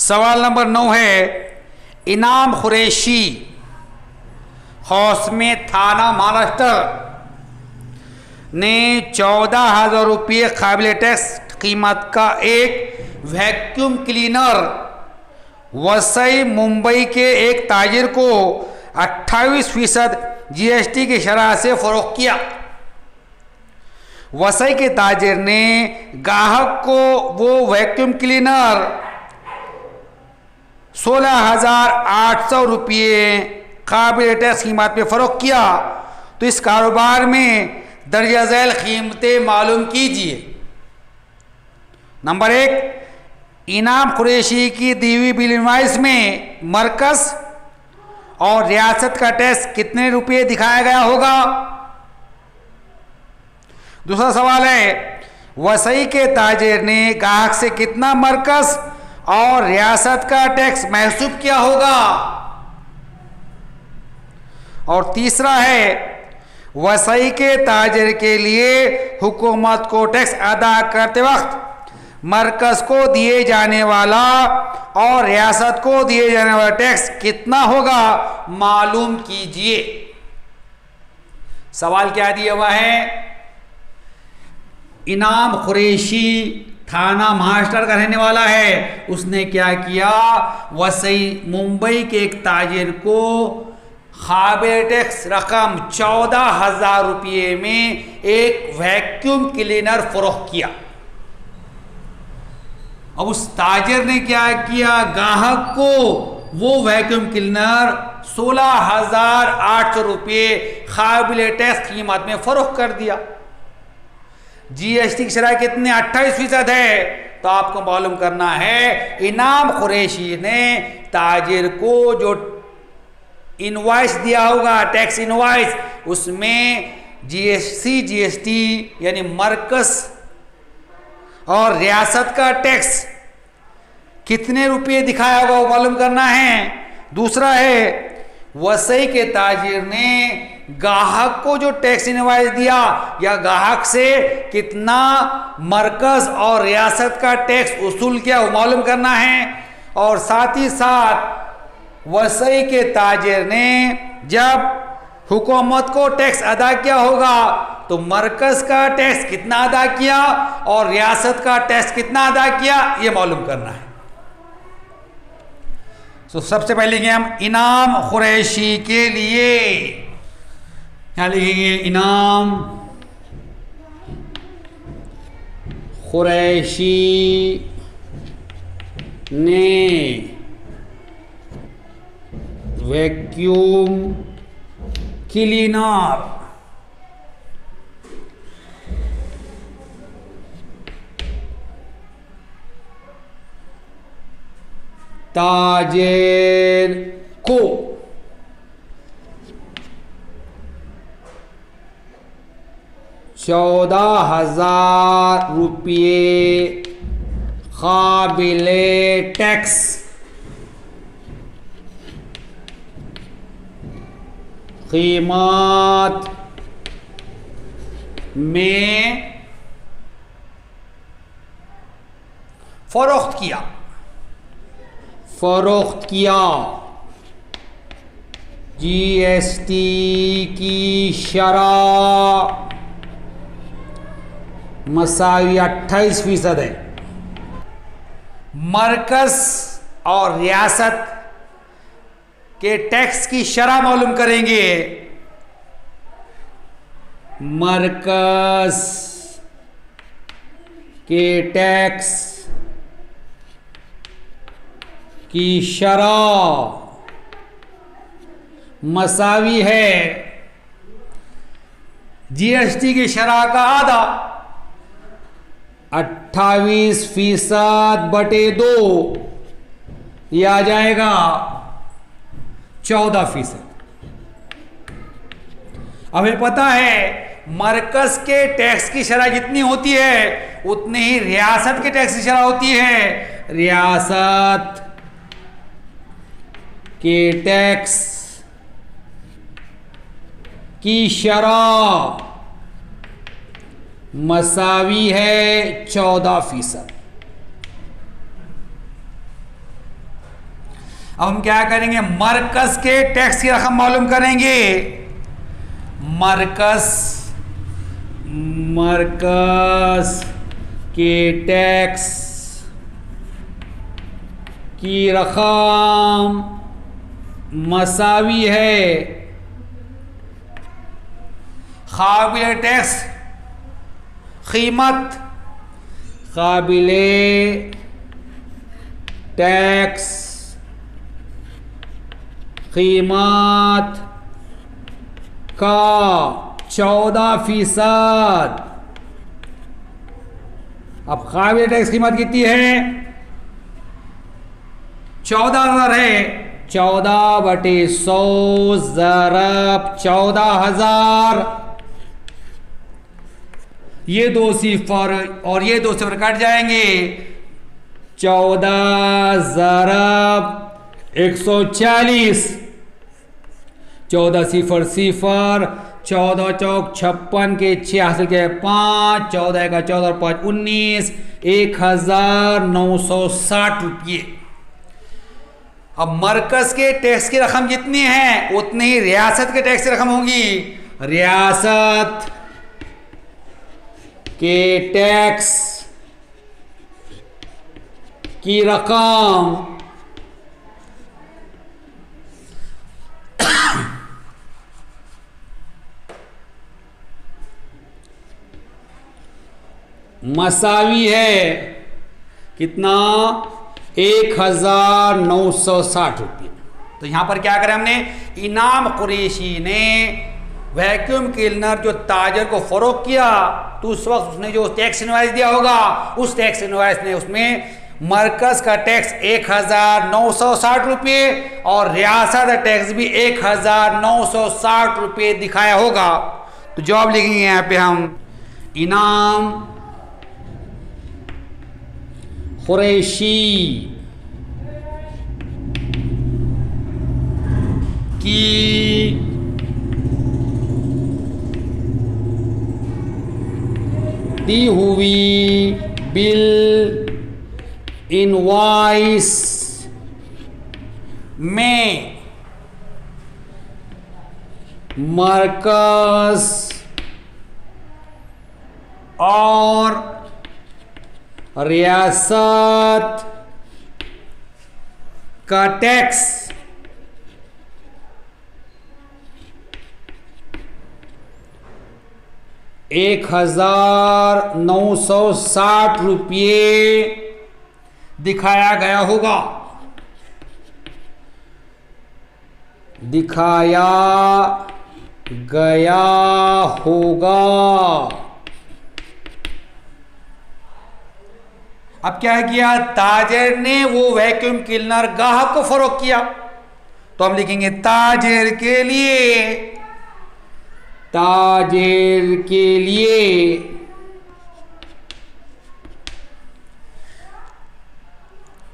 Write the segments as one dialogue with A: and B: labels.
A: सवाल नंबर 9 है, इनाम कुरैशी हौस में थाना महाराष्ट्र ने 14,000 रुपये काबिल टैक्स कीमत का एक वैक्यूम क्लीनर वसई मुंबई के एक ताजिर को 28% जीएसटी की शरह से फरोख्त किया। वसई के ताजिर ने ग्राहक को वो वैक्यूम क्लीनर 16,800 रुपये काबिल टैक्स कीमत पे फरोख्त किया। तो इस कारोबार में दर्जा झैल कीमतें मालूम कीजिए। नंबर 1, इनाम कुरैशी की दी हुई बिल इनवॉइस में मरकज और रियासत का टैक्स कितने रुपये दिखाया गया होगा। दूसरा सवाल है, वसई के ताजिर ने ग्राहक से कितना मरकज और रियासत का टैक्स महसूब किया होगा। और तीसरा है, वसई के ताजिर के लिए हुकूमत को टैक्स अदा करते वक्त मरकज को दिए जाने वाला और रियासत को दिए जाने वाला टैक्स कितना होगा, मालूम कीजिए। सवाल क्या दिया हुआ है, इनाम कुरैशी थाना महाराष्ट्र का रहने वाला है। उसने क्या किया, वसई मुंबई के एक ताजिर को काबिल टैक्स रकम 14,000 रुपये में एक वैक्यूम क्लीनर फरोख्त किया। अब उस ताजिर ने क्या किया, ग्राहक को वो वैक्यूम क्लीनर 16,800 रुपये काबिल टैक्स कीमत में फरोख्त कर दिया। जीएसटी की शरह कितने, 28% है। तो आपको मालूम करना है, इनाम कुरैशी ने ताजिर को जो इनवॉइस दिया होगा, टैक्स इनवॉइस, उसमें जीएसटी यानी मरकज और रियासत का टैक्स कितने रुपये दिखाया होगा वो मालूम करना है। दूसरा है, वसई के ताजिर ने ग्राहक को जो टैक्स इनवॉइस दिया या ग्राहक से कितना मरकज और रियासत का टैक्स वसूल किया वो मालूम करना है। और साथ ही साथ वसई के ताजिर ने जब हुकूमत को टैक्स अदा किया होगा तो मरकज का टैक्स कितना अदा किया और रियासत का टैक्स कितना अदा किया, ये मालूम करना है। तो सबसे पहले लिखेंगे हम इनाम कुरैशी के लिए, यहां लिखेंगे इनाम कुरैशी ने वैक्यूम क्लीनर ताजिर को 14,000 रुपये काबिले टैक्स कीमत में फरोख्त किया। जीएसटी की शरह मसावी 28% है। मरकज और रियासत के टैक्स की शरह मालूम करेंगे। मरकज के टैक्स की शरह मसावी है जीएसटी की शरह का आधा, 28% बटे 2, यह आ जाएगा 14%। हमें पता है मरकज के टैक्स की शरह जितनी होती है उतनी ही रियासत के टैक्स की शरह होती है। रियासत के टैक्स की शरह मसावी है 14%। अब हम क्या करेंगे, मरकज के टैक्स की रकम मालूम करेंगे। मरकज के टैक्स की रकम मसावी है काबिल टैक्स कीमत, काबिले टैक्स कीमत का 14%। अब काबिल टैक्स कीमत कितनी है, 14,000 है। 14/100 ज़रब 14,000, ये 2 सिफर और ये 2 सिफर कट जाएंगे। 14 ज़रब 140, 14 सिफर सिफर, 14 चौक 56 के 6 हासिल के 5, 14 का 14 और 5 19, 1,960 रुपये। अब मरकज के टैक्स की रकम जितनी है उतनी ही रियासत के टैक्स की रकम होगी। रियासत के टैक्स की रकम मसावी है कितना, 1,960 रुपये। तो यहां पर क्या करें हमने, इनाम कुरैशी ने वैक्यूम क्लीनर जो ताजर को फरोख्त किया तो उस वक्त उसने जो टैक्स इनवाइस दिया होगा, उस टैक्स इनवाइस ने उसमें मरकज का टैक्स 1,960 रुपये और रियासत का टैक्स भी 1,960 रुपये दिखाया होगा। तो जवाब लिखेंगे यहाँ पे हम, इनाम कुरैशी की दी हुई बिल इनवॉइस में मरकज और रियासत का टैक्स 1,960 रुपये दिखाया गया होगा। दिखाया गया होगा। अब क्या किया, ताजिर ने वो वैक्यूम क्लीनर ग्राहक को फरोख्त किया, तो हम लिखेंगे ताजिर के लिए, ताजिर के लिए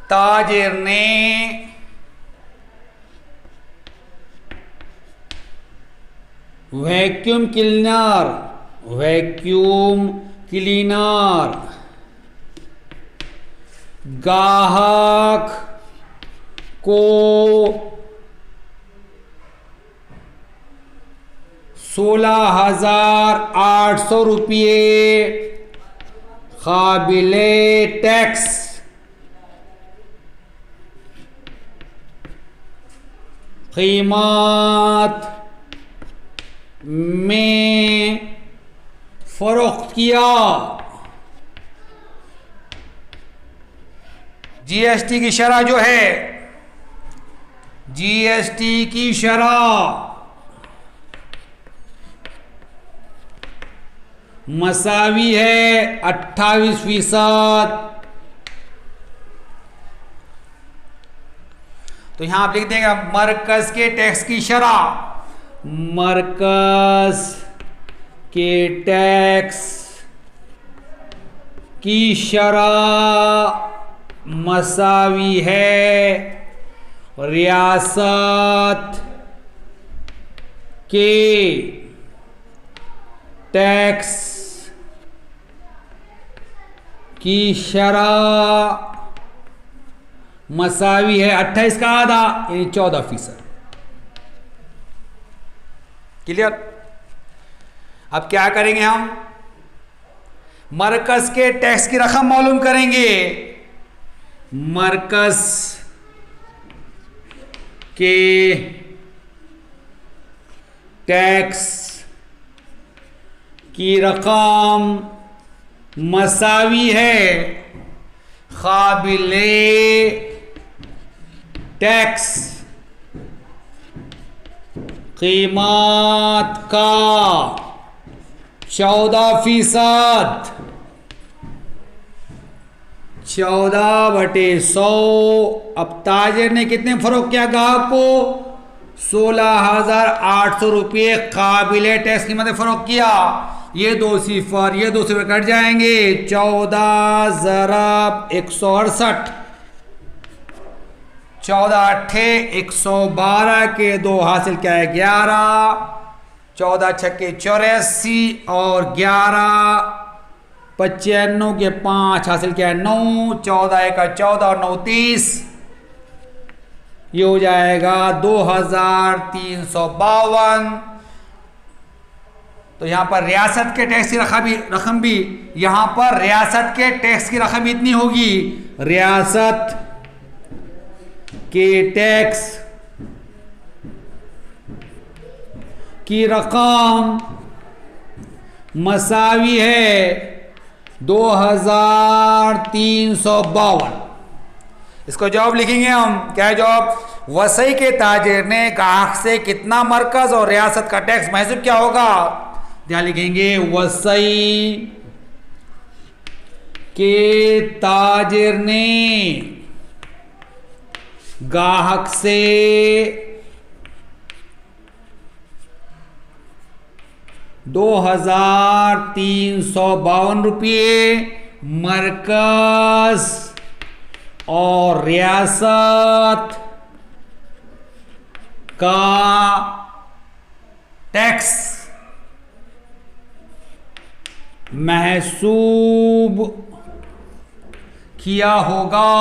A: ताजिर ने वैक्यूम क्लीनर ग्राहक को 16,800 रुपये काबिले टैक्स कीमत में फरोख्त किया। जीएसटी की शरह जो है, जीएसटी की शरह मसावी है 28%। तो यहां आप लिख देंगे मरकज के टैक्स की शरह, मरकज के टैक्स की शरह मसावी है रियासत के टैक्स की शरह मसावी है 28 का आधा यानी 14%। क्लियर। अब क्या करेंगे हम, मरकज के टैक्स की रकम मालूम करेंगे। मरकज के टैक्स की रकम मसावी है काबिले टैक्स कीमत का 14%। 14/100। अब ताजिर ने कितने फरोख्त किया गाहक को, 16,800 रुपये काबिले टैक्स कीमत फरोख्त किया। ये 2 सिफर ये 2 सिफर कट जाएंगे, 14 ज़रब 168, 14 अट्ठे 112 के 2 हासिल क्या है 11, 14 छक्के 84 और 11 95 के 5 हासिल क्या है 9, 14 एका 14 और 9 30, ये हो जाएगा 2352। तो यहां पर रियासत के टैक्स की रकम भी यहां पर रियासत के टैक्स की रकम इतनी होगी। रियासत के टैक्स की रकम मसावी है 2352। इसको जवाब लिखेंगे हम, क्या है जवाब, वसई के ताजिर ने गाहक से कितना मरकज और रियासत का टैक्स महसूब क्या होगा। यहाँ लिखेंगे वसई के ताजिर ने गाहक से 2352 रुपये मरकज और रियासत का टैक्स महसूब किया होगा।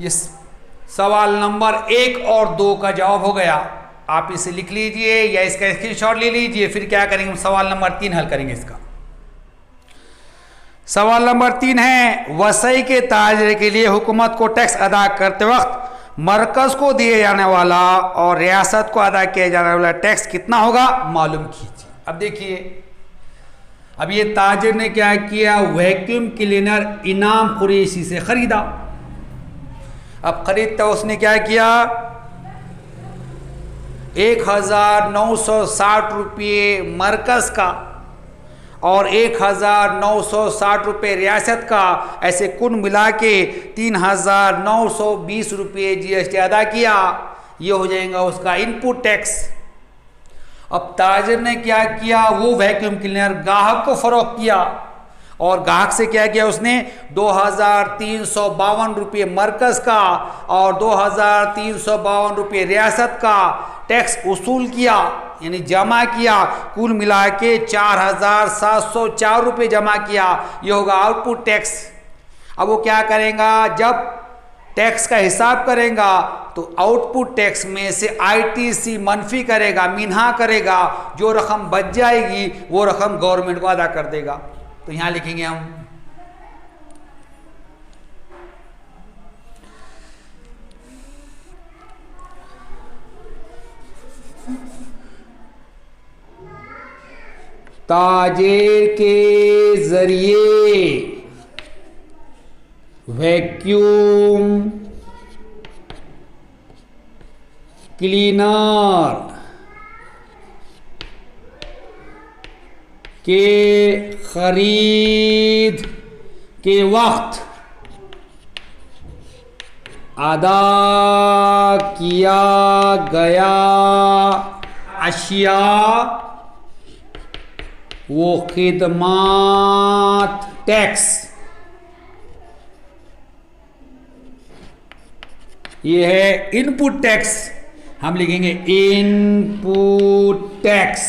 A: ये सवाल नंबर 1 और 2 का जवाब हो गया। आप इसे लिख लीजिए या इसका स्क्रीनशॉट ले लीजिए। फिर क्या करेंगे, सवाल नंबर 3 हल करेंगे इसका। सवाल नंबर 3 है, वसई के ताजिर के लिए हुकूमत को टैक्स अदा करते वक्त मरकज को दिए जाने वाला और रियासत को अदा किया जाने वाला टैक्स कितना होगा मालूम कीजिए। अब देखिए, अब ये ताजिर ने क्या किया, वैक्यूम क्लीनर इनाम कुरैशी से खरीदा। अब खरीदता उसने क्या किया, 1960 रुपये मरकज का और 1960 रुपये रियासत का, ऐसे कुल मिला के 3920 रुपये GST अदा किया। ये हो जाएगा उसका इनपुट टैक्स। अब ताजिर ने क्या किया, वो वैक्यूम क्लीनर गाहक को फरोख्त किया और गाहक से क्या किया उसने, 2352 रुपये मरकज का और 2352 रुपये रियासत का टैक्स वसूल किया, यानी जमा किया। कुल मिला के 4704 रुपये जमा किया। ये होगा आउटपुट टैक्स। अब वो क्या करेगा, जब टैक्स का हिसाब करेगा तो आउटपुट टैक्स में से ITC मनफी करेगा, मिन्हा करेगा। जो रकम बच जाएगी वो रकम गवर्नमेंट को अदा कर देगा। तो यहां लिखेंगे हम, ताजिर के जरिए वैक्यूम क्लीनर के खरीद के वक्त अदा किया गया अशिया वो खिदमात टैक्स, ये है इनपुट टैक्स। हम लिखेंगे इनपुट टैक्स।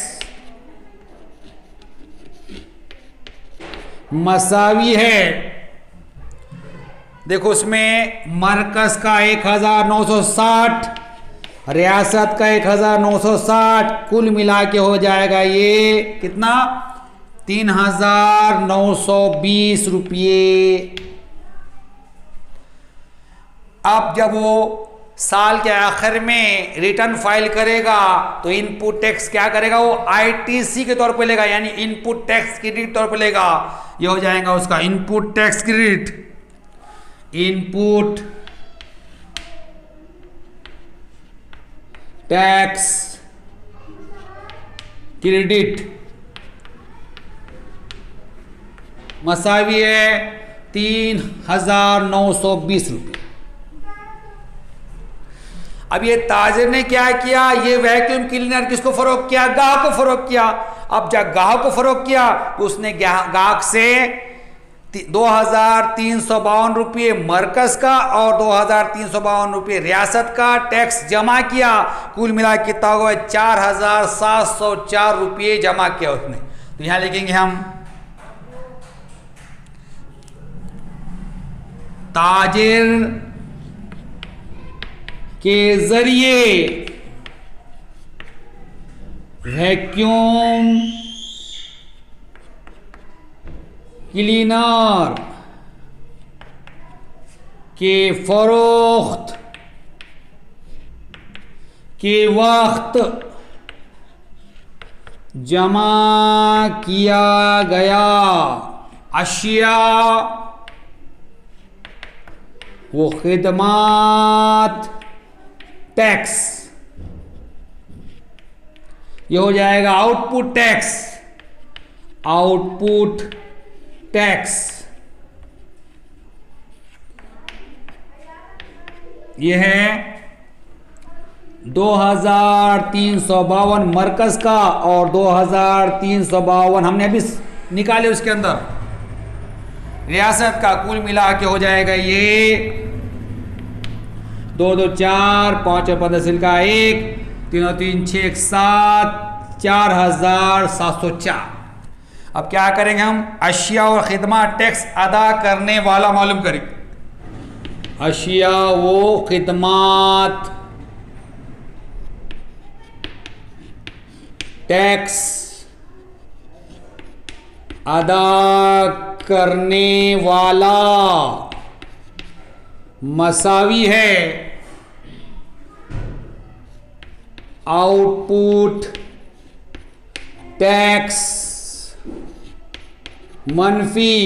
A: मसावी है। देखो उसमें मरकज का 1960, रियासत का 1960, कुल मिला के हो जाएगा ये कितना, 3920 रुपये। अब जब वो साल के आखिर में रिटर्न फाइल करेगा तो इनपुट टैक्स क्या करेगा, वो आईटीसी के तौर पे लेगा, यानी इनपुट टैक्स क्रेडिट तौर पे लेगा। ये हो जाएगा उसका input tax credit, input tax credit मसावी है 3920 रुपये। अब ये ताजिर ने क्या किया, ये वैक्यूम क्लीनर किसको फरोख्त किया, गाहक को फरोख्त किया। अब जब गाहक को फरोख्त किया तो उसने गाहक से 2352 रुपये मरकज का और 2352 रुपये रियासत का टैक्स जमा किया। कुल मिला के कितना हुआ, 4704 रुपये जमा किया उसने। तो यहां लिखेंगे हम ताजिर के जरिए वैक्यूम क्लीनर के फरोख्त के वक्त जमा किया गया अशिया वो खिदमात टैक्स, ये हो जाएगा आउटपुट टैक्स, आउटपुट टैक्स। ये है 2352 मरकज का और 2352 हमने अभी निकाले उसके अंदर रियासत का। कुल मिला के हो जाएगा ये 2 2 4 5 और 15 सिल का 1 3 और 3 6 1 7 4704। अब क्या करेंगे हम, अशिया और खिदमत टैक्स अदा करने वाला मालूम करेंगे। अशिया वो खिदमत टैक्स अदा करने वाला मसावी है आउटपुट टैक्स मनफी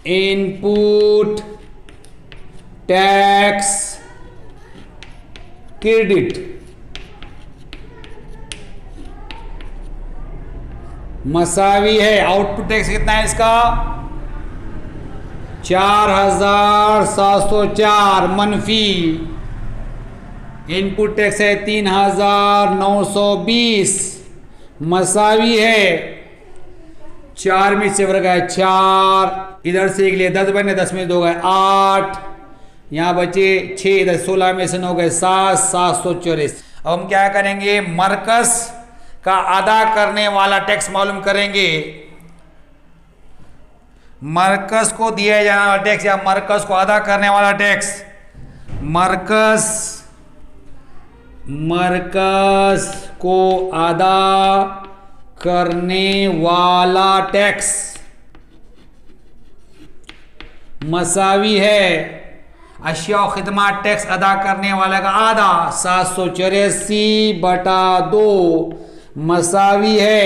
A: इनपुट टैक्स क्रेडिट। मसावी है आउटपुट टैक्स कितना है इसका 4704, मनफी इनपुट टैक्स है 3920, मसावी है 4 में से वर्ग है 4, इधर से एक लिए 10 बने, 10 में 2 गए 8, यहाँ बचे 6, इधर 16 में से 9 गए 7, 784। अब हम क्या करेंगे, मरकज का अदा करने वाला टैक्स मालूम करेंगे। मरकज को दिया जाने वाला टैक्स या मरकज को अदा करने वाला टैक्स, मरकज को अदा करने वाला टैक्स मसावी है अशिया और खिदमत टैक्स अदा करने वाला का आधा 784/2, मसावी है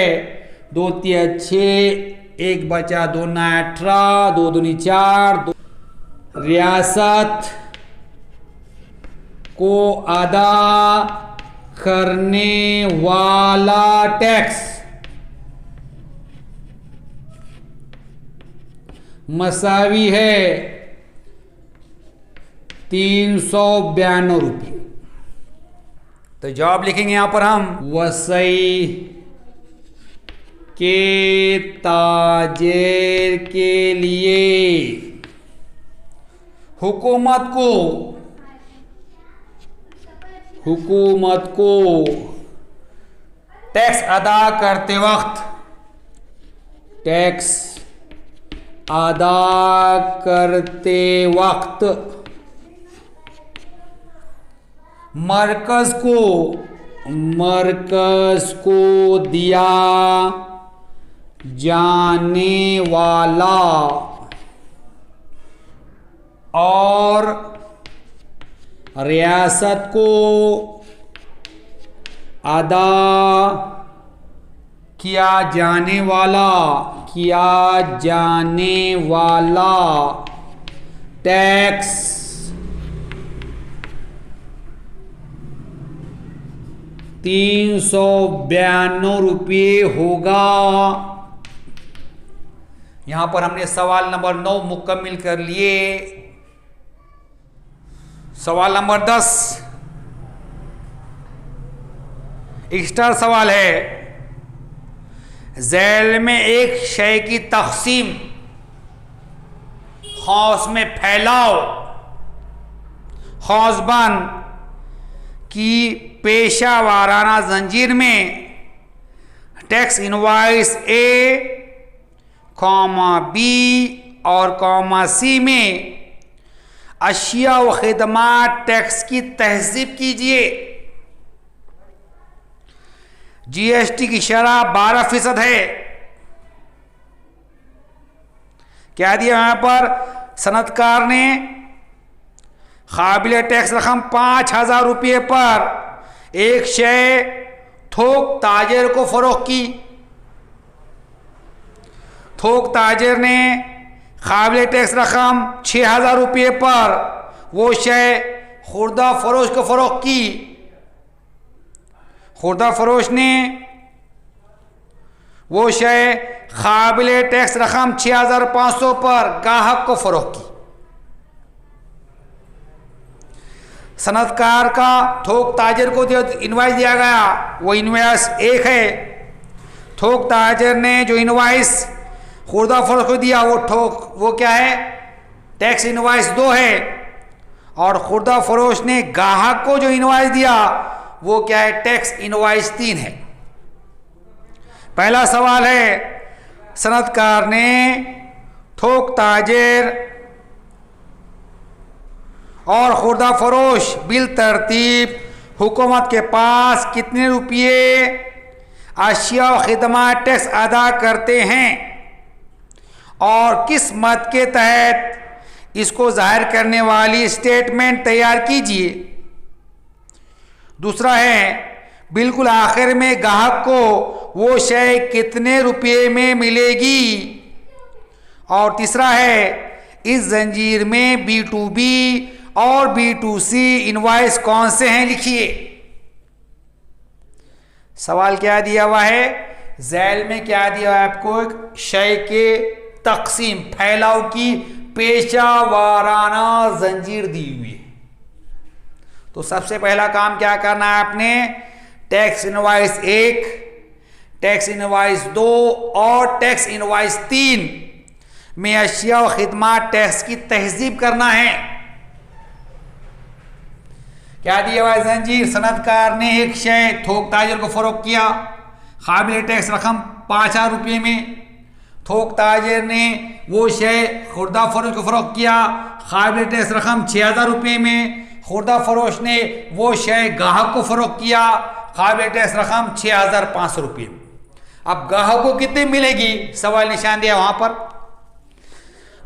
A: 2 3 6, 1 बचा 2 9 18, 2 दूनी 4। रियासत को अदा करने वाला टैक्स मसावी है 392 रुपये। तो जवाब लिखेंगे यहां पर हम, वसई के ताजिर के लिए हुकूमत को टैक्स अदा करते वक्त अदा करते वक्त मरकज को दिया जाने वाला और रियासत को अदा किया जाने वाला टैक्स ₹392 होगा। यहां पर हमने सवाल नंबर 9 मुकम्मिल कर लिए। सवाल नंबर 10 एक्स्ट्रा सवाल है। झैल में एक शय की तकसीम हौस में फैलाव हौसबन की पेशा वाराना जंजीर में टैक्स इनवाइस ए, बी और सी में अशिया व खिदमात टैक्स की तहसीब कीजिए। जीएसटी की शरह 12% है। क्या दिया यहां पर? सनतकार ने काबिल टैक्स रकम ₹5000 पर एक शय थोक ताजिर को फरोख्त की। थोक ताजिर ने काबिल टैक्स रकम ₹6000 पर वो शय खुर्दा फरोश को फरोख्त की। खुर्दा फरोश ने वो शय काबिल टैक्स रकम 6500 पर गाहक को फरोख्त की। सनतकार का थोक ताजिर को इनवाइस दिया गया, वो इनवाइस 1 है। थोक ताजिर ने जो इनवाइस खुर्दा फरोश को दिया वो क्या है? टैक्स इनवाइस 2 है। और खुर्दा फरोश ने गाहक को जो इनवाइस दिया वो क्या है? टैक्स इनवाइस 3 है। पहला सवाल है, सनतकार ने थोक ताजिर और खुर्दा फरोश बिल तरतीब हुकूमत के पास कितने रुपये अशिया और खिदमत टैक्स अदा करते हैं और किस मद के तहत इसको जाहिर करने वाली स्टेटमेंट तैयार कीजिए। दूसरा है, बिल्कुल आखिर में ग्राहक को वो शय कितने रुपये में मिलेगी। और तीसरा है, इस जंजीर में B2B और B2C इनवाइस कौन से हैं, लिखिए। सवाल क्या दिया हुआ है? झैल में क्या दिया हुआ है आपको? एक शय के तकसीम फैलाव की पेशा वाराना जंजीर दी हुई है। तो सबसे पहला काम क्या करना है आपने? टैक्स इनवाइस 1, टैक्स इनवाइस 2 और टैक्स इनवाइस 3 में अशिया और खिदमत टैक्स की तहजीब करना है। क्या दिया हुआ है? जंजीर, सनतकार ने एक शय थोक ताजिर को फरोख्त किया, काबिल टैक्स रकम ₹5000 में। थोक ताजिर ने वो शय खुर्दा फरोश को फरोख्त किया, काबिल टैक्स रकम ₹6000 में। खुर्दा फरोश ने वो शय गाहक को फरोख्त किया, काबिल टैक्स रकम ₹6500। अब गाहक को कितनी मिलेगी? सवाल निशान दिया वहां पर।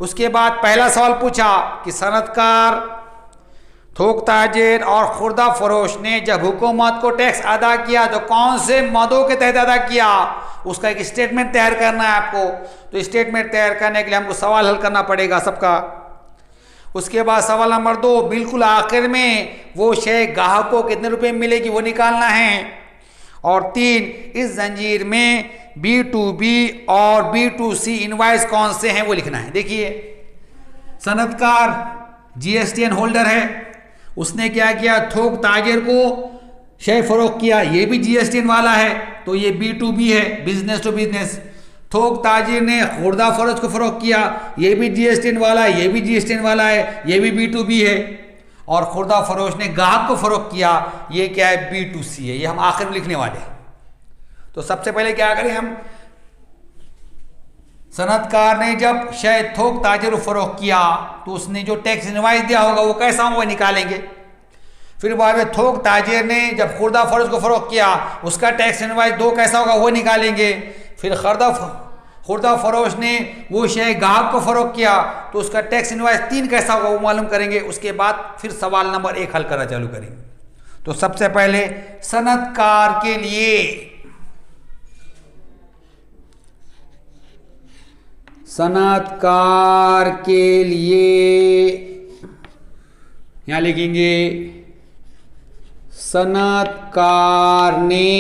A: उसके बाद पहला सवाल पूछा कि सनतकार, थोक ताजिर और खुर्दा फरोश ने जब हुकूमत को टैक्स अदा किया तो कौन से मदों के तहत अदा किया, उसका एक स्टेटमेंट तैयार करना है आपको। तो स्टेटमेंट तैयार करने के लिए हमको सवाल हल करना पड़ेगा सबका। उसके बाद सवाल नंबर 2, बिल्कुल आखिर में वो शय ग्राहक को कितने रुपए में मिलेगी वो निकालना है। और 3, इस जंजीर में B2B और B2C इनवाइस कौन से हैं वो लिखना है। देखिए, सनतकार GSTN होल्डर है, उसने क्या किया? थोक ताजिर को शय फरोख्त किया, ये भी GSTN वाला है, तो ये B2B है, बिजनेस टू बिजनेस। थोक ताजिर ने खुर्दा फरोश को फरोख्त किया, ये भी GSTN वाला है, ये भी GSTN वाला है, ये भी B2B है। और खुर्दा फरोश ने गाहक को फरोख्त किया, ये क्या है? B2C है। ये हम आखिर में लिखने वाले हैं। तो सबसे पहले क्या करें हम? सनदकार ने जब शय थोक ताजिर फरोख्त किया तो उसने जो टैक्स इनवाइस दिया होगा वो कैसा हुआ निकालेंगे। फिर बाद में थोक ताजिर ने जब खुर्दा फरोश को फरोख्त किया उसका टैक्स इनवाइस 2 कैसा होगा वो निकालेंगे। फिर खुर्दा फरोश ने वो शय गाहक को फरोख्त किया तो उसका टैक्स इनवाइस 3 कैसा होगा वो मालूम करेंगे। उसके बाद फिर सवाल नंबर 1 हल करना चालू करेंगे। तो सबसे पहले सनदकार के लिए यहां लिखेंगे सनदकार ने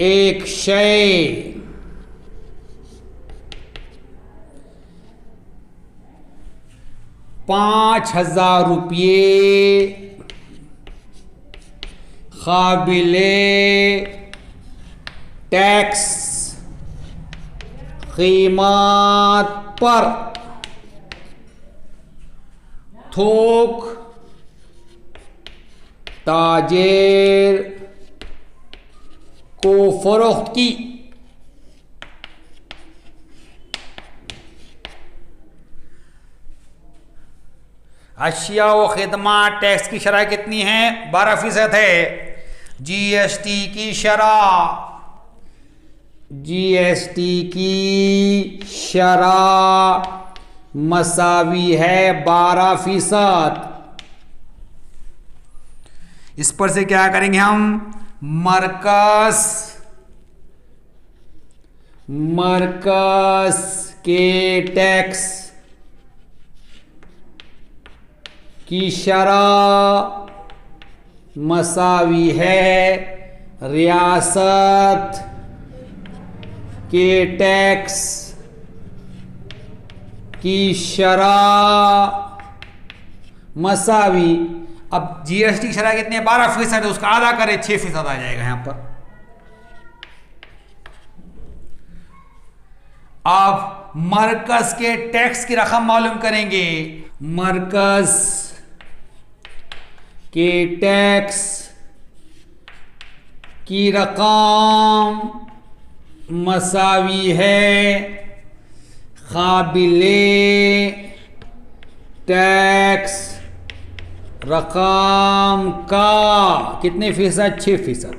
A: एक शय ₹5,000 काबिले टैक्स कीमत पर थोक ताजिर को फरोख्त की। अशिया व खिदमत टैक्स की शरह कितनी है? 12% है। जीएसटी की शरह मसावी है 12%। इस पर से क्या करेंगे हम? मरकज के टैक्स की शरह मसावी है रियासत के टैक्स की शरह मसावी। अब जीएसटी की शरह कितनी है? 12% है, उसका आधा करें 6% आ जाएगा यहां पर। अब मरकज के टैक्स की रकम मालूम करेंगे। मरकज के टैक्स की रकम मसावी है काबिले टैक्स रकम का कितने फीसद? 6%।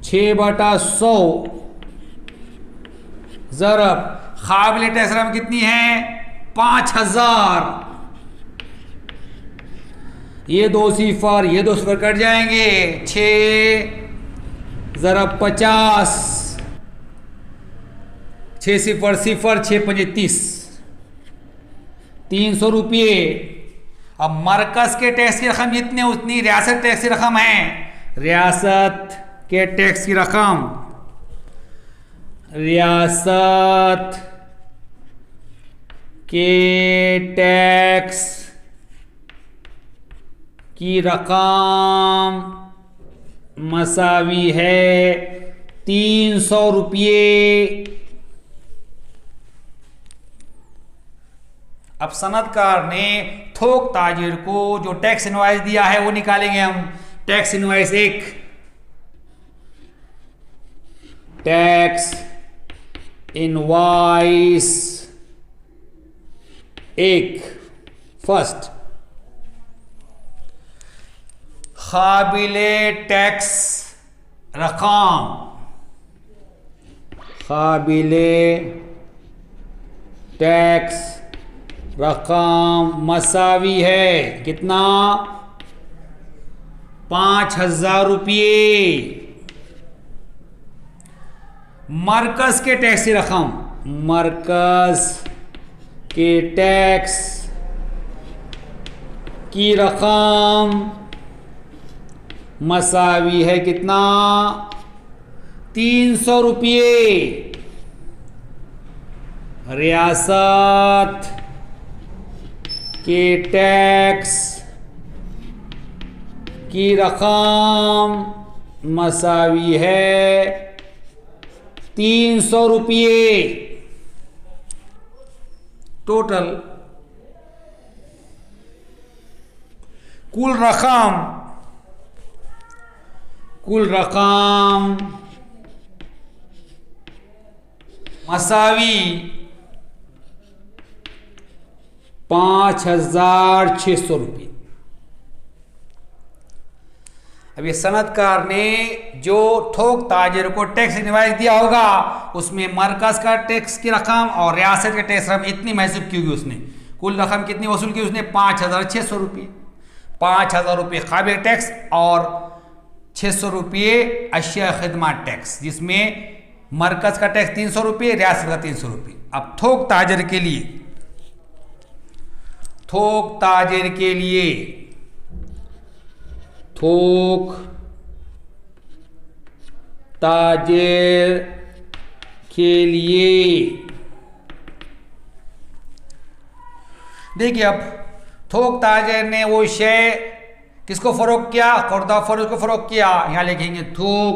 A: 6/100 ज़रब काबिले टैक्स रकम कितनी है? 5,000। ये 2 सिफर ये 2 सिफर कट जाएंगे। 6 ज़रब 50, 6 सिफर 0, 6 पंजे 30, ₹300। अब मरकज के टैक्स की रकम जितनी उतनी रियासत टैक्स की रकम है। रियासत के टैक्स की रकम रियासत के टैक्स की रकम मसावी है ₹300। अब सनदकार ने थोक ताजिर को जो टैक्स इनवाइस दिया है वो निकालेंगे हम। Tax invoice 1, tax invoice 1 first काबिले टैक्स रकम, काबिले टैक्स रकम मसावी है कितना? ₹5,000। मरकज के टैक्स की रकम, मरकज के टैक्स की रकम मसावी है कितना? ₹300। रियासत के टैक्स की रकम मसावी है ₹300। टोटल कुल रकम मसावी 5,600 रुपये। अब ये सनदकार ने जो थोक ताजिर को टैक्स इनवाइस दिया होगा उसमें मरकज का टैक्स की रकम और रियासत के टैक्स रकम इतनी महसूब की होगी। उसने कुल रकम कितनी वसूल की? उसने 5,600 रुपये। 5,000 रुपये काबिल टैक्स और 600 रुपये अशिया खिदमत टैक्स, जिसमें मरकज का टैक्स 300 रुपये, रियासत का 300 रुपये। अब थोक ताजिर के लिए थोक ताजिर के लिए देखिए, अब थोक ताजिर ने वो शय किसको फरोख्त किया? खुर्दा फरोश को फरोख्त किया। यहां लिखेंगे थोक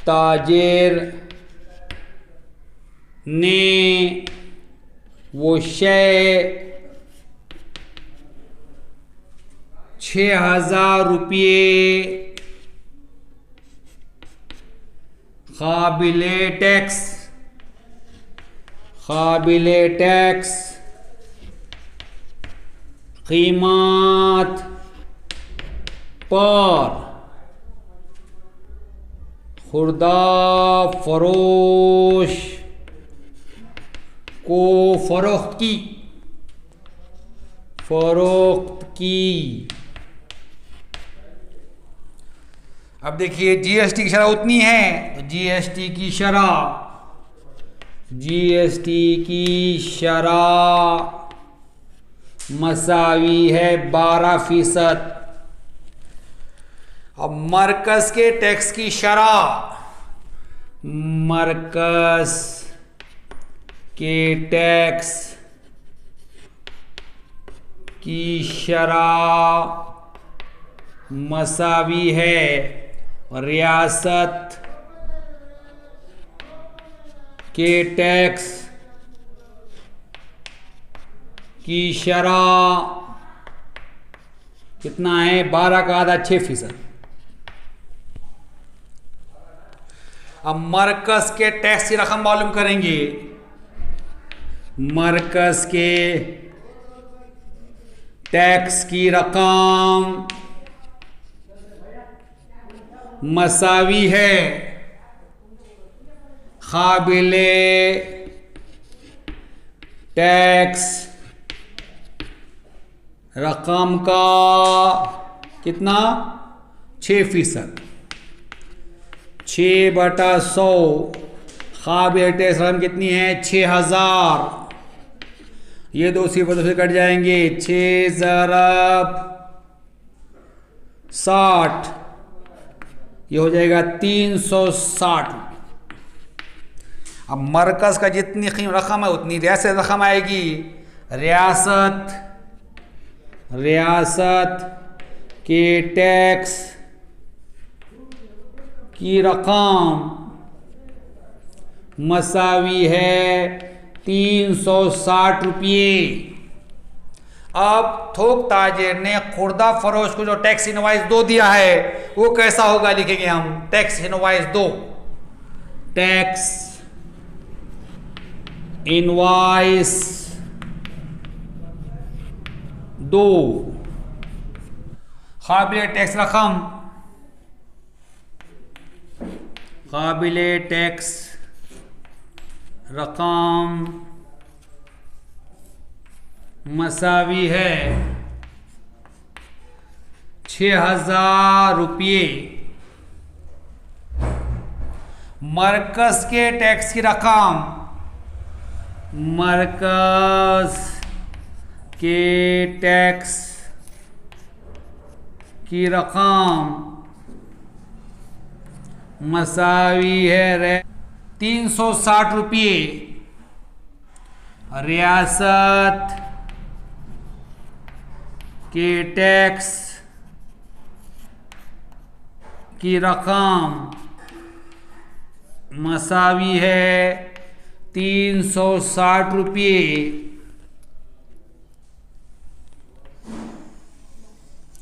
A: ताजिर ने वो शय 6,000 रुपये काबिले टैक्स कीमत पर खुर्दा फरोश को फरोख्त की। अब देखिए जीएसटी की शरह उतनी है, तो जीएसटी की शरह मसावी है 12%। अब मरकज के टैक्स की शरह, मरकज के टैक्स की शरह मसावी है और रियासत के टैक्स की शरह कितना है? 12 का आधा 6%। अब मरकज के टैक्स की रकम मालूम करेंगे। मरकज के टैक्स की रकम मसावी है काबिले टैक्स रकम का कितना? 6%। 6/100 काबिल टैक्स रकम कितनी है? 6,000। ये दो सिफरों से कट जाएंगे। 6 ज़रब 60, ये हो जाएगा 360। अब मरकज का जितनी रकम है उतनी रियासत रकम आएगी। रियासत के टैक्स की रकम मसावी है 360 रुपये। अब थोक ताजिर ने खुर्दा फरोश को जो टैक्स इनवाइस 2 दिया है वो कैसा होगा? लिखेंगे हम टैक्स इनवाइस 2। टैक्स इनवाइस 2 काबिले टैक्स रकम, काबिले टैक्स रकम मसावी है 6,000 रुपये। मरकज के टैक्स की रकम, मरकज के टैक्स की रकम मसावी है 360 रुपये। रियासत के टैक्स की रकम मसावी है 360 रुपये।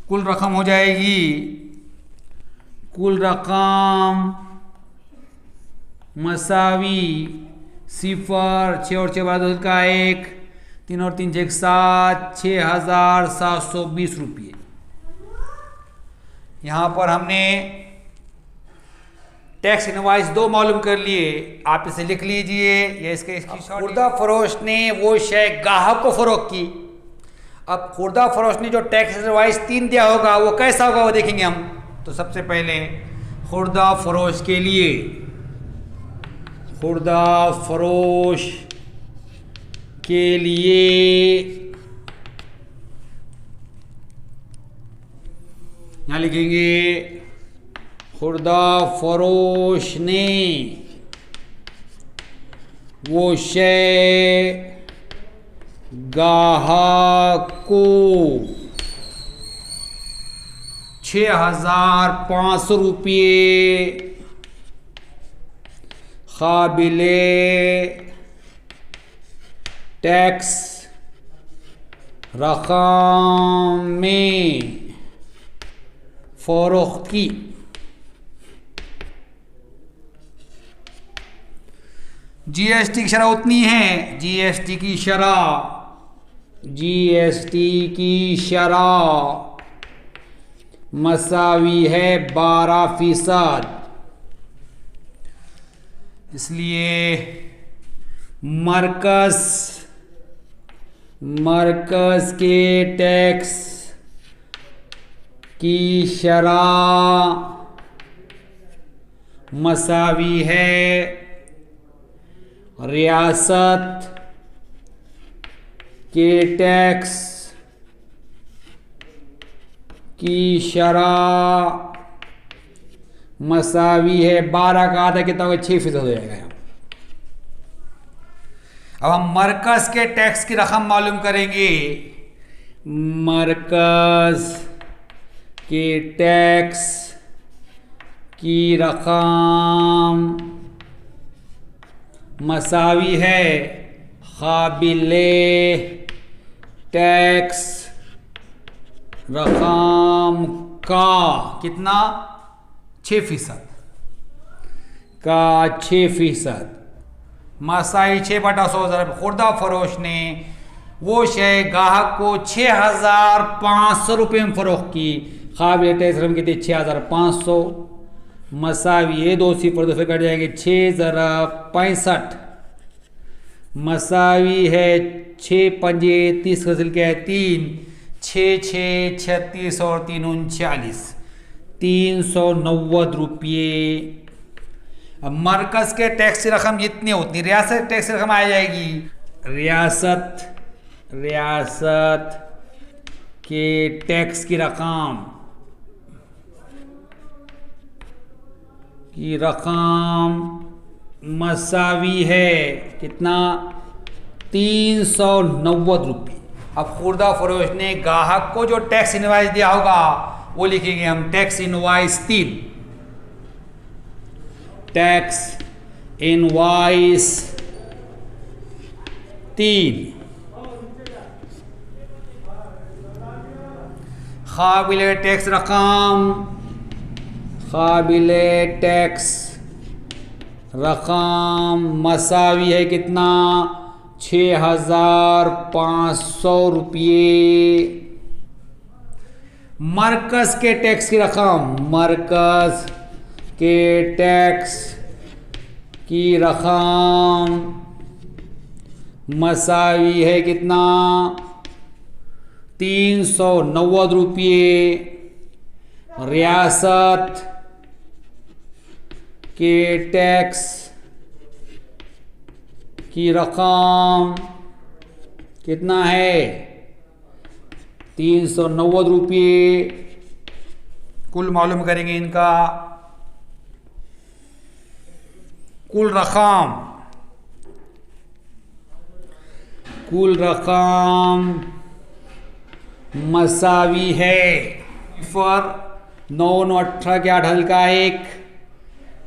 A: कुल रकम हो जाएगी, कुल रकम मसावी 0, 6 और 6 12 का 1, 3 और 3 6 7, 6,720 रुपये। यहाँ पर हमने टैक्स इनवॉइस 2 मालूम कर लिए, आप इसे लिख लीजिए। ये इसके खुर्दा फरोश ने वो शय गाहक को फरोख्त की। अब खुर्दा फरोश ने जो टैक्स इनवॉइस 3 दिया होगा वो कैसा होगा वो देखेंगे हम। तो सबसे पहले खुर्दा फरोश के लिए, खुर्दा फरोश के लिए यहाँ लिखेंगे खुर्दा फरोश ने वो शय गाहक को 6,500 रुपये काबिले टैक्स रकम में फरोख्त की। जीएसटी की शरह उतनी है, जीएसटी की शरह मसावी है 12%। इसलिए मरकज के टैक्स की शरह मसावी है रियासत के टैक्स की शरह मसावी है 12 का आधा कितना होगा 6% हो जाएगा। अब हम मरकज के टैक्स की रकम मालूम करेंगे। मरकज के टैक्स की रकम मसावी है काबिले टैक्स रकम का कितना 6% का 6%। मसाई 6/100। खुर्दा फरोश ने वो शय गाहक को 6,500 रुपये में फरोख्त की। काबिल टैक्स रकम कितनी 6,500 मसावी है 2 0 से कट जाएंगे 6 ज़रा 65 मसावी है 6 पंजे 30 का सिल क्या है 3 6 6 36 और 3 39 390 रुपये। अब मरकज के टैक्स की रकम जितनी उतनी रियासत टैक्स की रकम आ जाएगी। रियासत के टैक्स की रकम मसावी है कितना 390 रुपये। अब खुर्दा फरोश ने गाहक को जो टैक्स इनवाइस दिया होगा वो लिखेंगे हम टैक्स इनवाइस 3। टैक्स इनवाइस 3 काबिले टैक्स रकम मसावी है कितना 6,500 रुपये। मरकज के टैक्स की रकम मसावी है कितना 390 रुपये। रियासत के टैक्स की रकम कितना है 390 रुपये। कुल मालूम करेंगे इनका कुल रकम मसावी है फर 9 9 18 के 8 हल का 1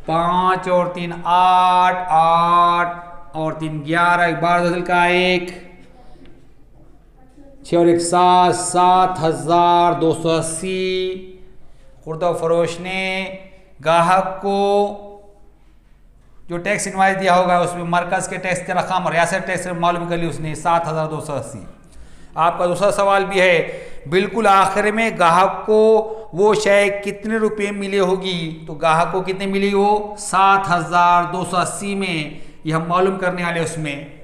A: 5 और 3 8 8 और 3 11 12 हल का 1 6 और 1 7 7,280। खुर्दा फरोश ने गाहक को जो टैक्स इनवाइस दिया होगा उसमें मरकज़ के टैक्स की रकम और रियासत टैक्स मालूम कर ली उसने 7,280। आपका दूसरा सवाल भी है, बिल्कुल आखिर में ग्राहक को वो शय कितने रुपए मिले होगी, तो ग्राहक को कितने मिली वो 7,280 में, ये हम मालूम करने वाले उसमें।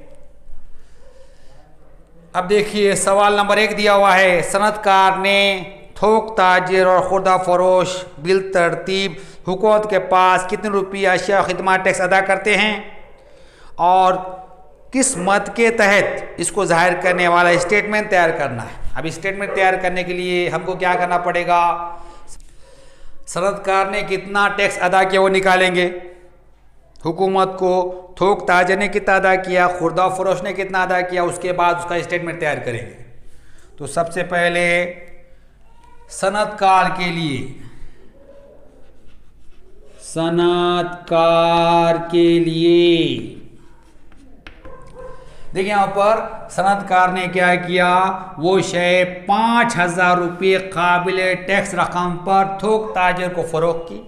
A: अब देखिए सवाल नंबर 1 दिया हुआ है, सनतकार ने थोक ताजिर और खुर्दा फरोश बिल तरतीब हुकूमत के पास कितने रुपये अशिया खिदमत टैक्स अदा करते हैं और किस मद के तहत इसको जाहिर करने वाला स्टेटमेंट तैयार करना है। अब स्टेटमेंट तैयार करने के लिए हमको क्या करना पड़ेगा, सनतकार ने कितना टैक्स अदा किया वो निकालेंगे, हुकूमत को थोक ताजिर ने कितना अदा किया, खुर्दा फरोश ने कितना अदा किया, उसके बाद उसका स्टेटमेंट तैयार करेंगे। तो सबसे पहले सनतकार के लिए, सनतकार के लिए देखिए यहाँ पर सनतकार ने क्या किया, वो शय 5,000 रुपये काबिल टैक्स रकम पर थोक ताजिर को फरोख्त की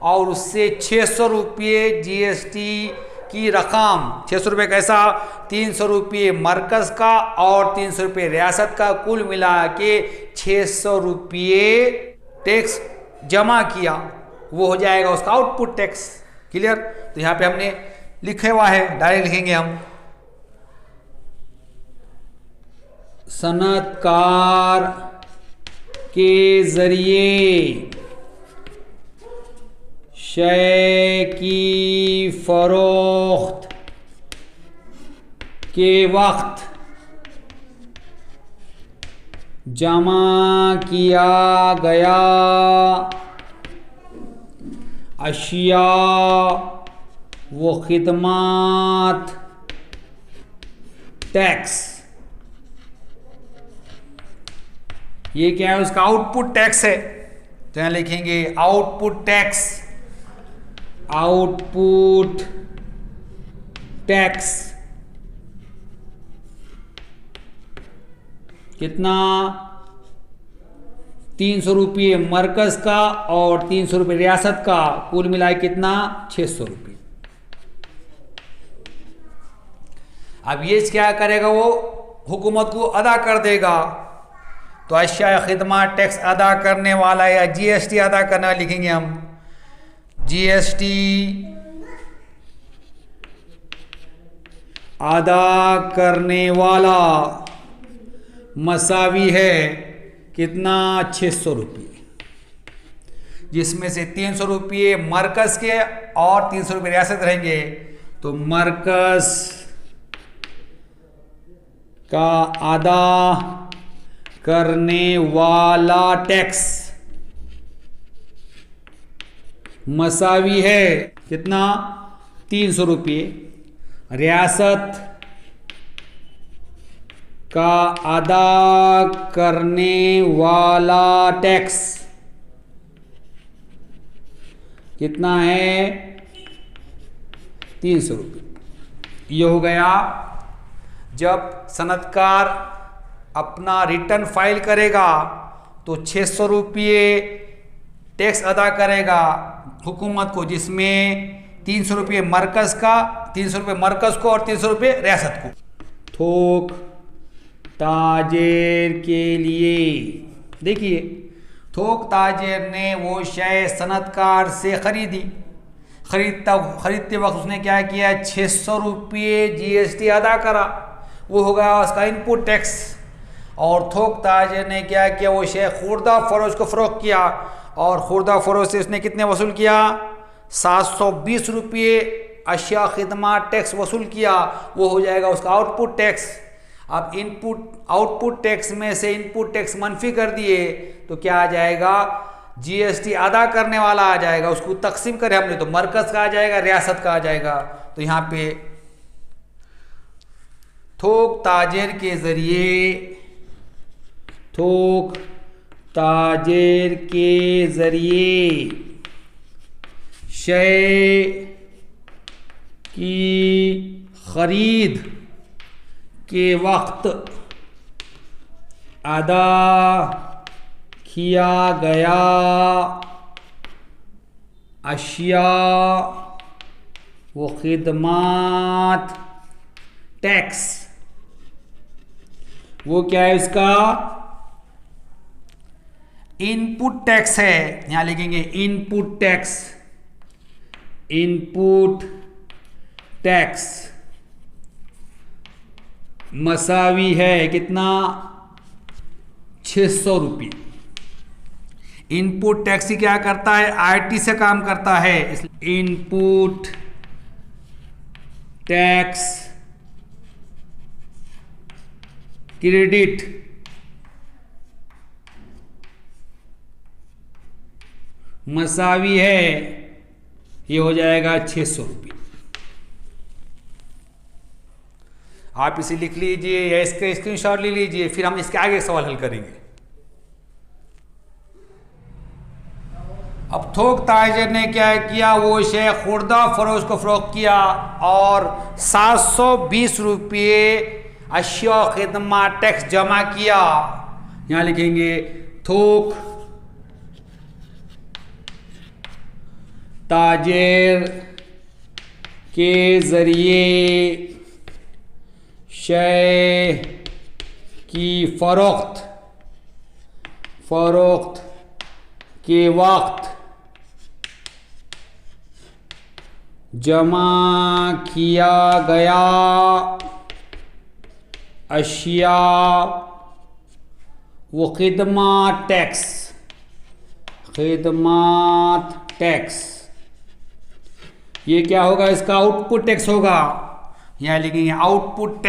A: और उससे 600 रुपये GST की रकम, 600 रुपये कैसा, 300 रुपये मरकज़ का और 300 रुपये रियासत का, कुल मिला के 600 रुपये टैक्स जमा किया, वो हो जाएगा उसका आउटपुट टैक्स। क्लियर। तो यहाँ पे हमने लिखे हुआ है, डायरेक्ट लिखेंगे हम, सनतकार के जरिए शय की फरोख्त के वक्त जमा किया गया अशिया व खिदमत टैक्स, ये क्या है, उसका आउटपुट टैक्स है। तो यहाँ लिखेंगे आउटपुट टैक्स, आउटपुट टैक्स कितना, 300 रुपये मरकज़ का और 300 रुपये रियासत का, कुल मिलाए कितना, 600 रुपये। अब ये क्या करेगा, वो हुकूमत को अदा कर देगा। तो अशिया खिदमत टैक्स अदा करने वाला या GST अदा करने वाला लिखेंगे हम, GST अदा करने वाला मसावी है कितना, 600 रुपये, जिसमें से 300 रुपये मरकज़ के और 300 रुपये रियासत रहेंगे। तो मरकज़ का अदा करने वाला टैक्स मसावी है कितना, 300 रुपये, रियासत का अदा करने वाला टैक्स कितना है, 300 रुपये। ये हो गया जब सनतकार अपना रिटर्न फाइल करेगा तो 600 रुपये टैक्स अदा करेगा हुकूमत को, जिसमें 300 रुपये मरकज़ का, 300 रुपये मरकज़ को और 300 रुपये रियासत को। थोक ताजिर के लिए देखिए, थोक ताजिर ने वो शय सनतकार से खरीदी, खरीदते वक्त उसने क्या किया, 600 रुपये GST अदा करा, वो होगा उसका इनपुट टैक्स। और थोक ताजिर ने क्या किया, वो शय खुर्दा फरोश को फ़रोख्त किया और खुर्दा फरोश से उसने कितने वसूल किया, 720 रुपये अशिया खिदमत टैक्स वसूल किया, वो हो जाएगा उसका आउटपुट टैक्स। अब आउटपुट टैक्स में से इनपुट टैक्स मनफी कर दिए तो क्या आ जाएगा, GST अदा करने वाला आ जाएगा, उसको तकसीम करें हमने तो मरकज़ का आ जाएगा, रियासत का आ जाएगा। तो यहाँ पे थोक ताजिर के ज़रिए, थोक ताजिर के ज़रिए शय की खरीद के वक्त अदा किया गया अशिया वो खिदमात टैक्स, वो क्या है उसका इनपुट टैक्स है। यहां लिखेंगे इनपुट टैक्स, इनपुट टैक्स मसावी है कितना 600 रुपये। इनपुट टैक्स ही क्या करता है, आईटी से काम करता है, इसलिए इनपुट टैक्स क्रेडिट मसावी है, ये हो जाएगा 600 रुपये। आप इसे लिख लीजिए या इसके स्क्रीनशॉट ले लीजिए, फिर हम इसके आगे सवाल हल करेंगे। अब थोक ताजिर ने क्या किया, वो शेख खुर्दा फरोश को फरोख्त किया और 720 रुपये अशिया खिदमत टैक्स जमा किया। यहां लिखेंगे थोक ताजिर के जरिए शय की फरोख्त के वक्त जमा किया गया अशिया वो खिदमत टैक्स, ये क्या होगा, इसका आउटपुट टैक्स होगा। यहां लिखेंगे आउटपुट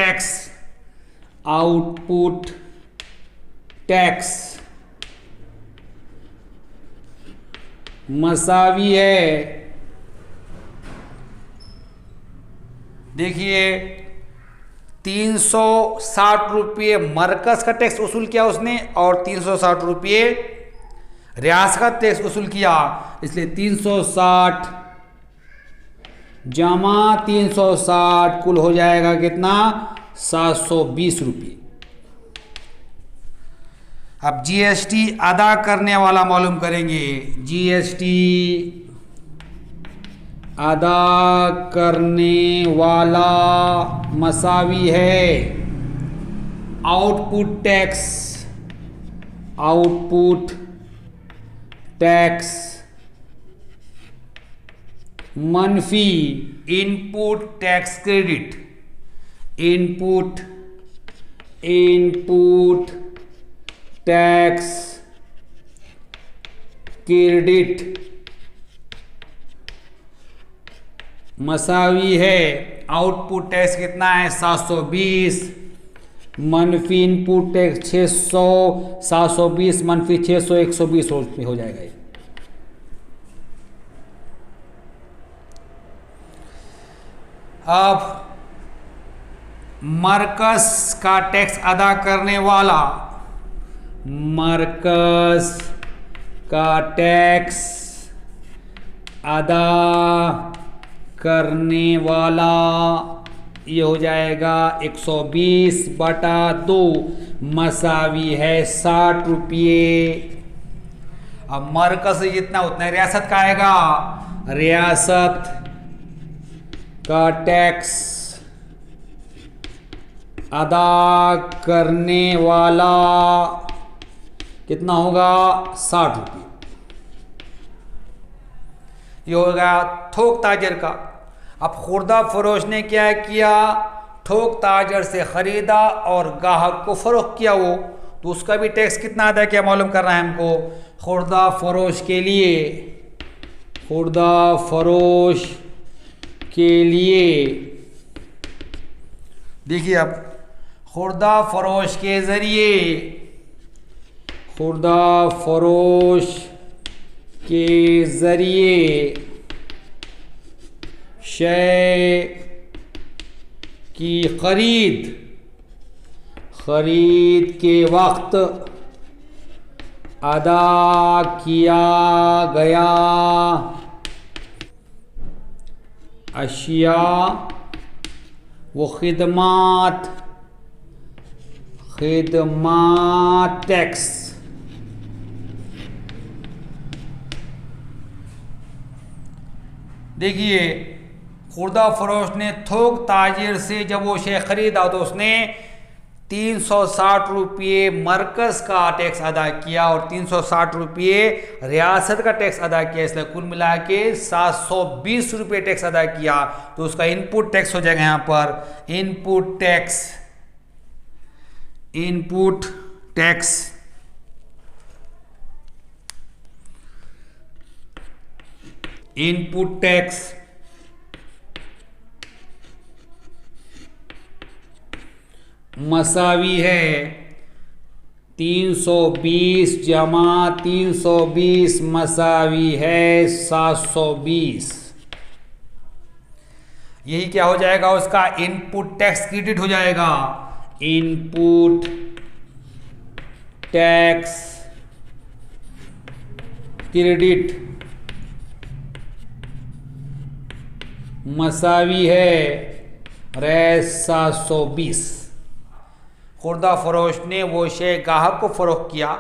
A: टैक्स मसावी है, देखिए 360 रुपये मरकज का टैक्स वसूल किया उसने और 360 रुपये रियासत का टैक्स वसूल किया, इसलिए 360 जमा 360 कुल हो जाएगा कितना 720 रुपये। अब जीएसटी अदा करने वाला मालूम करेंगे। जीएसटी अदा करने वाला मसावी है आउटपुट टैक्स मनफी input tax credit, input tax credit मसावी है आउटपुट टैक्स कितना है 720 मनफी इनपुट टैक्स 600, 720 मनफी 600 120 हो जाएगा। अब मरकज का टैक्स अदा करने वाला, मरकज का टैक्स अदा करने वाला ये हो जाएगा 120/2 मसावी है 60 रुपये। अब मरकज से जितना उतना रियासत का आएगा, रियासत का टैक्स अदा करने वाला कितना होगा 60 रुपये। ये हो गया थोक ताजर का। अब खुर्दा फरोश ने क्या किया, थोक ताजर से ख़रीदा और गाहक को फ़रोख्त किया, वो तो उसका भी टैक्स कितना अदा किया मालूम करना है हमको। खुर्दा फरोश के लिए, खुर्दा फरोश के लिए देखिए, अब खुर्दा फरोश के ज़रिए, खुर्दा फरोश के ज़रिए शय की खरीद के वक्त अदा किया गया अशिया वो खिदमत टैक्स। देखिए खुर्दा फरोश ने थोक ताजिर से जब वो शेयर खरीदा तो उसने 360 रुपये मरकज़ का टैक्स अदा किया और 360 रुपये रियासत का टैक्स अदा किया, इसलिए कुल मिला के 720 रुपये टैक्स अदा किया। तो उसका इनपुट टैक्स हो जाएगा यहाँ पर input tax, input tax input tax मसावी है 320 जमा 320 मसावी है 720। यही क्या हो जाएगा, उसका इनपुट टैक्स क्रेडिट हो जाएगा। इनपुट टैक्स क्रेडिट मसावी है 720। खुर्दा फरोश ने वो शेयर गाहक को फरोख्त किया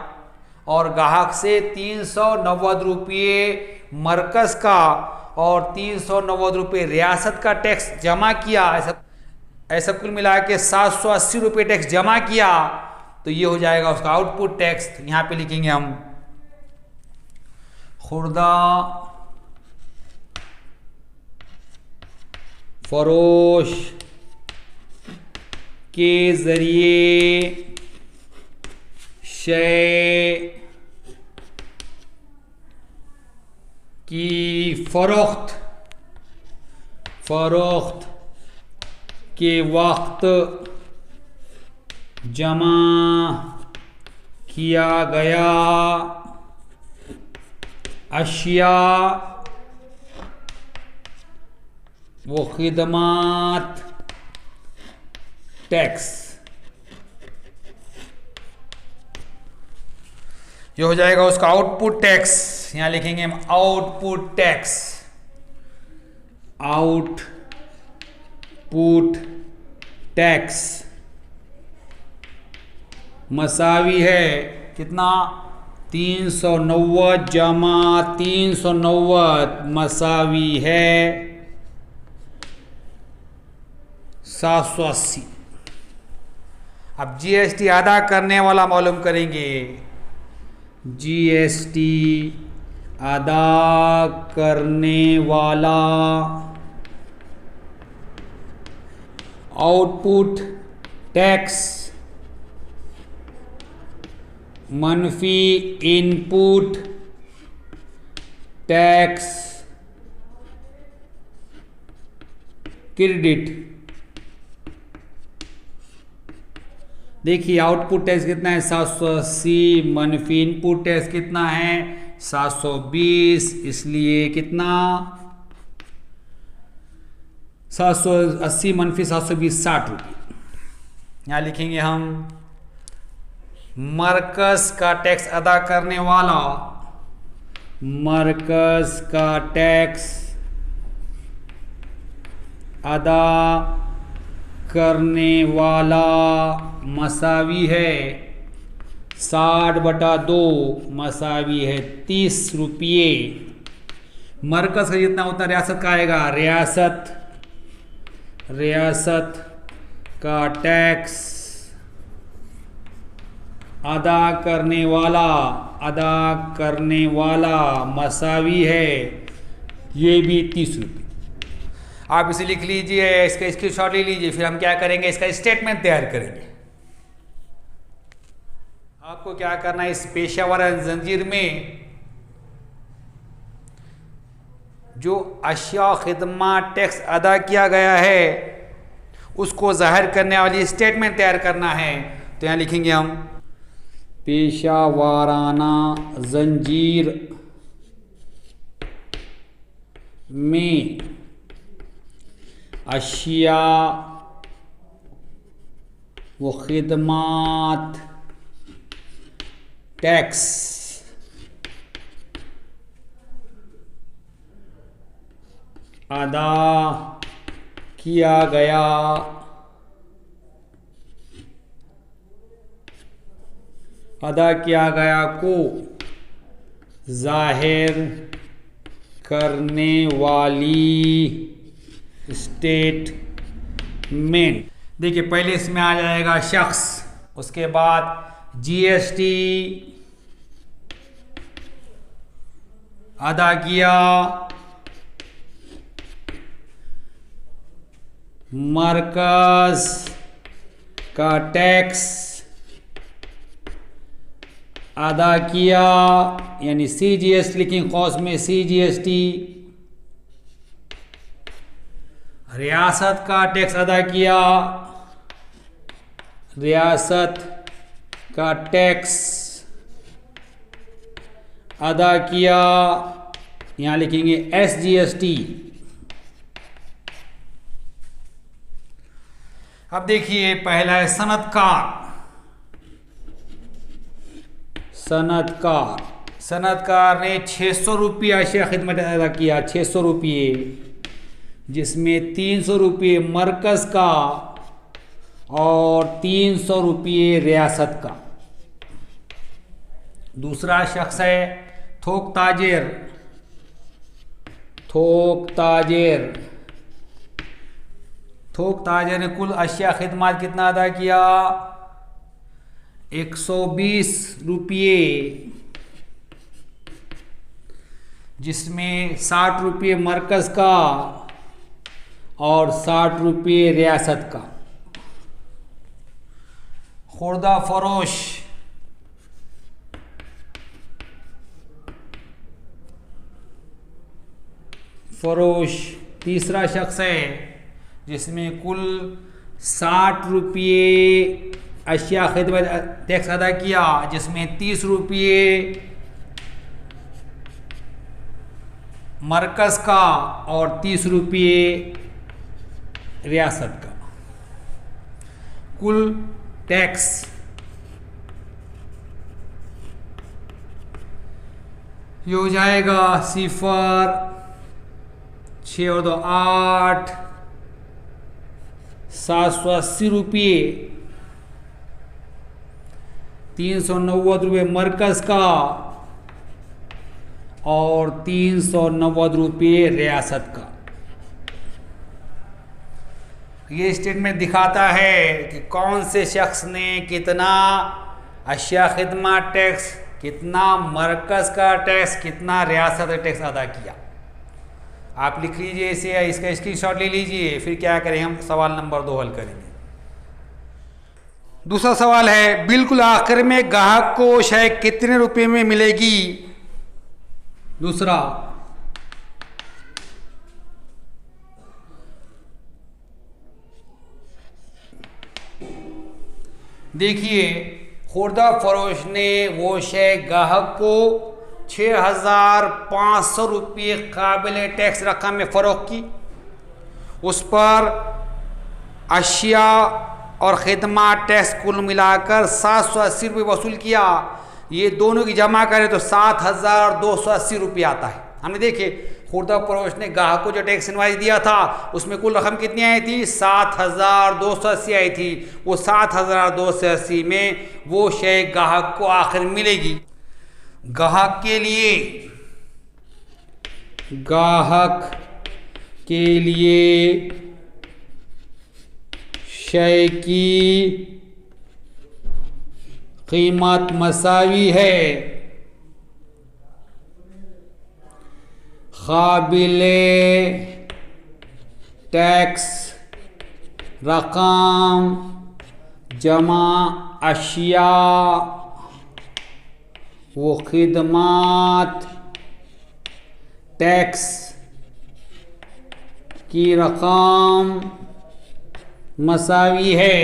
A: और गाहक से 390 रुपये मरकज़ का और 390 रुपये रियासत का टैक्स जमा किया। ऐसा कुल मिला के 780 रुपये टैक्स जमा किया। तो ये हो जाएगा उसका आउटपुट टैक्स। यहाँ पे लिखेंगे हम खुर्दा फरोश के जरिए शेय की फरोख्त के वक्त जमा किया गया अशिया वो खिदमात टैक्स। ये हो जाएगा उसका आउटपुट टैक्स। यहां लिखेंगे हम आउटपुट टैक्स। आउटपुट टैक्स मसावी है कितना 390 जमा 390 मसावी है 780। अब जीएसटी अदा करने वाला मालूम करेंगे। जीएसटी अदा करने वाला आउटपुट टैक्स मनफी इनपुट टैक्स क्रेडिट। देखिए आउटपुट टैक्स कितना है 780 मनफी इनपुट टैक्स कितना है 720, इसलिए कितना 780 मनफी 720 60 रुपये। यहाँ लिखेंगे हम मरकज का टैक्स अदा करने वाला, मरकज का टैक्स अदा करने वाला मसावी है 60/2 मसावी है 30 रुपये। मरकज का जितना उतना रियासत का आएगा। रियासत का टैक्स अदा करने वाला मसावी है ये भी 30 रुपये। आप इसे लिख लीजिए, इसका स्क्रीनशॉट ले लीजिए। फिर हम क्या करेंगे, इसका स्टेटमेंट तैयार करेंगे। आपको क्या करना है, इस पेशावर जंजीर में जो अशिया खिदमत टैक्स अदा किया गया है उसको जाहिर करने वाली स्टेटमेंट तैयार करना है। तो यहाँ लिखेंगे हम पेशावाराना जंजीर में अशिया व खिदमत टैक्स अदा किया गया को जाहिर करने वाली स्टेटमेंट। देखिए पहले इसमें आ जाएगा शख्स, उसके बाद जीएसटी अदा किया, मरकज का टैक्स अदा किया, यानी CGST लिखें कौस में CGST, रियासत का टैक्स अदा किया, रियासत का टैक्स अदा किया, यहाँ लिखेंगे SGST। अब देखिए पहला है सनतकार। सनतकार, सनतकार ने 600 रुपये अशिया खिदमत अदा किया, 600 रुपये, जिसमें 300 रुपये मरकज़ का और 300 रुपये रियासत का। दूसरा शख्स है थोक ताजिर। थोक ताजिर, थोक ताजिर ने कुल अशिया खिदमत कितना अदा किया? 120 रुपये, जिसमें 60 रुपये मरकज़ का और 60 रुपये रियासत का। खुर्दा फरोश, फरोश तीसरा शख्स है, जिसमें कुल 60 रुपये अशिया खिदमत टैक्स अदा किया, जिसमें 30 रुपये मरकज़ का और 30 रुपये रियासत का। कुल टैक्स ये हो जाएगा 0, 6 और 2 8, 780 रुपये, 390 रुपये मरकज़ का और 390 रुपये रियासत का। ये स्टेटमेंट दिखाता है कि कौन से शख्स ने कितना अशिया खिदमत टैक्स, कितना मरकज़ का टैक्स, कितना रियासत का टैक्स अदा किया। आप लिख लीजिए इसे, इसका स्क्रीनशॉट ले लीजिए, फिर क्या करें हम सवाल नंबर 2 हल करेंगे। दूसरा सवाल है, बिल्कुल आखिर में ग्राहक को शय कितने रुपए में मिलेगी? दूसरा, देखिए खुर्दा फरोश ने वो शय ग्राहक को 6,500 रुपये काबिल टैक्स रकम में फ़रोख्त की। उस पर अशिया और ख़िदमत टैक्स कुल मिलाकर 780 रुपये वसूल किया। ये दोनों की जमा करें तो 7,280 रुपये आता है। हमने देखे खुर्दा फरोश ने ग्राहक को जो टैक्स इनवाइस दिया था उसमें कुल रकम कितनी आई थी? 7,280 आई थी। वो 7,280 में वो शय ग्राहक को आखिर मिलेगी। ग्राहक के लिए शय की कीमत मसावी है काबिले टैक्स रकम जमा अशिया वो खिदमत टैक्स की रकम मसावी है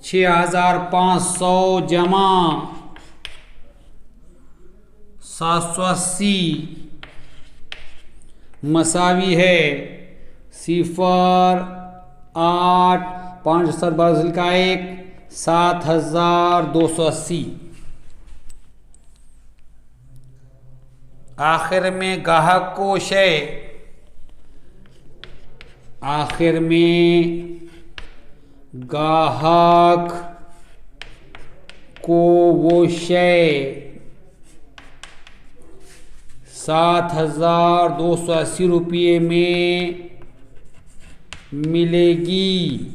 A: 6,500 जमा 780 मसावी है 0, 8, 5 का 1, 7,280। आखिर में ग्राहक को शय, आखिर में ग्राहक को वो शय 7,280 रुपये में मिलेगी।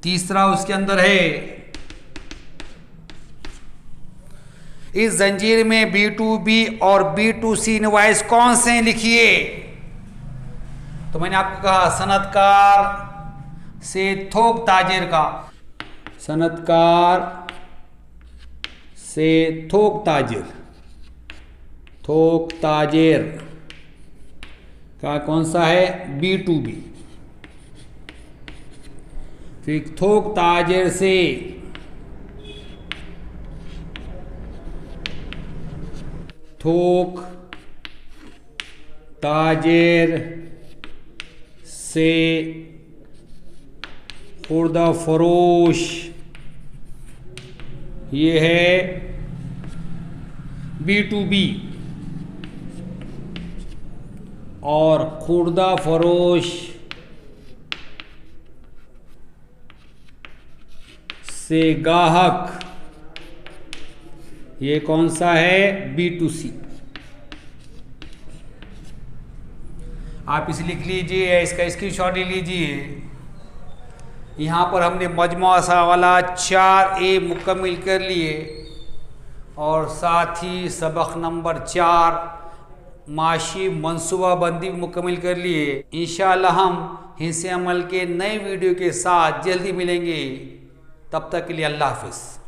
A: तीसरा उसके अंदर है, इस जंजीर में B2B और B2C इनवॉइस कौन से हैं, लिखिए। तो मैंने आपको कहा सनतकार से थोक ताजिर का, सनतकार से थोक ताजिर, थोक ताजिर का कौन सा है, B2B। फिर थोक ताजिर से थोक ताजिर से खुर्दा फरोश, ये है B2B। और खुर्दा फरोश से गाहक, ये कौन सा है, B2C। आप इसे लिख लीजिए, इसका स्क्रीनशॉट ले लीजिए। यहाँ पर हमने मजमुआ सा वाला 4A मुकम्मल कर लिए और साथ ही सबक नंबर 4 माशी मनसूबाबंदी मुकम्मल कर लिए। इंशाअल्लाह हम हिस्से अमल के नए वीडियो के साथ जल्दी मिलेंगे। तब तक के लिए अल्लाह हाफ़िज़।